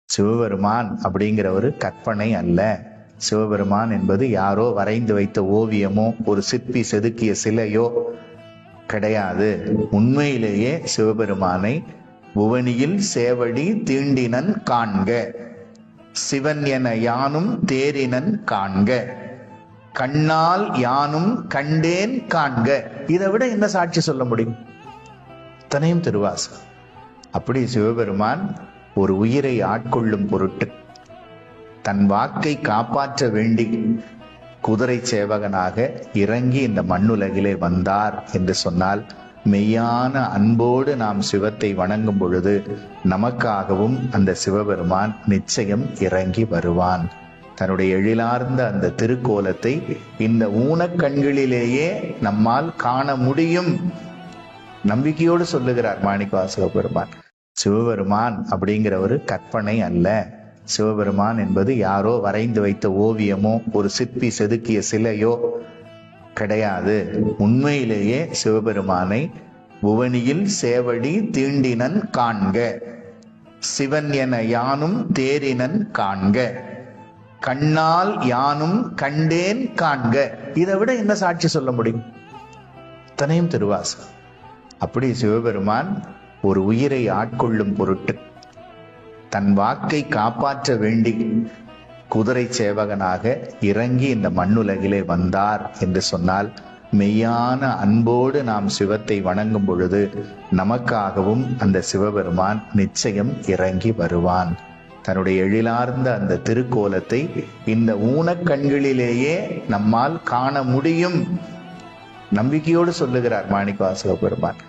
சிவபெருமான் அப்படிங்கிற ஒரு கற்பனை அல்ல. சிவபெருமான் என்பது யாரோ வரைந்து வைத்த ஓவியமோ ஒரு சிற்பி செதுக்கிய சிலையோ கிடையாது. உண்மையிலேயே சிவபெருமானை புவனியில் சேவடி தீண்டினன் காண்க, சிவன் என யானும் தேரினன் காண்க, கண்ணால் யானும் கண்டேன் காண்க. இதை விட என்ன சாட்சி சொல்ல முடியும்? இத்தனையும் திருவாசகம். அப்படி சிவபெருமான் ஒரு உயிரை ஆட்கொள்ளும் பொருட்டு தன் வாக்கை காப்பாற்ற வேண்டி குதிரை சேவகனாக இறங்கி இந்த மண்ணுலகிலே வந்தார் என்று சொன்னால், மெய்யான அன்போடு நாம் சிவத்தை வணங்கும் பொழுது நமக்காகவும் அந்த சிவபெருமான் நிச்சயம் இறங்கி வருவான். தன்னுடைய எழிலார்ந்த அந்த திருக்கோலத்தை இந்த ஊனக்கண்களிலேயே நம்மால் காண முடியும் நம்பிக்கையோடு சொல்லுகிறார் மாணிக்கவாசக பெருமான். சிவபெருமான் அப்படிங்கிற ஒரு கற்பனை அல்ல. சிவபெருமான் என்பது யாரோ வரைந்து வைத்த ஓவியமோ ஒரு சிற்பி செதுக்கிய சிலையோ கிடையாது. உண்மையிலேயே சிவபெருமானை புவனியில் சேவடி தீண்டினன் காண்க, சிவன் என யானும் தேரினன் காண்க, கண்ணால் யானும் கண்டேன் காண்க. இதை விட என்ன சாட்சி சொல்ல முடியும்? இத்தனையும் திருவாசகம். அப்படி சிவபெருமான் ஒரு உயிரை ஆட்கொள்ளும் பொருட்டு தன் வாக்கை காப்பாற்ற வேண்டி குதிரை சேவகனாக இறங்கி இந்த மண்ணுலகிலே வந்தார் என்று சொன்னால், மெய்யான அன்போடு நாம் சிவத்தை வணங்கும் பொழுது நமக்காகவும் அந்த சிவபெருமான் நிச்சயம் இறங்கி வருவான். தன்னுடைய எழிலார்ந்த அந்த திருக்கோலத்தை இந்த ஊனக்கண்களிலேயே நம்மால் காண முடியும் நம்பிக்கையோடு சொல்லுகிறார் மாணிக்கவாசக பெருமான்.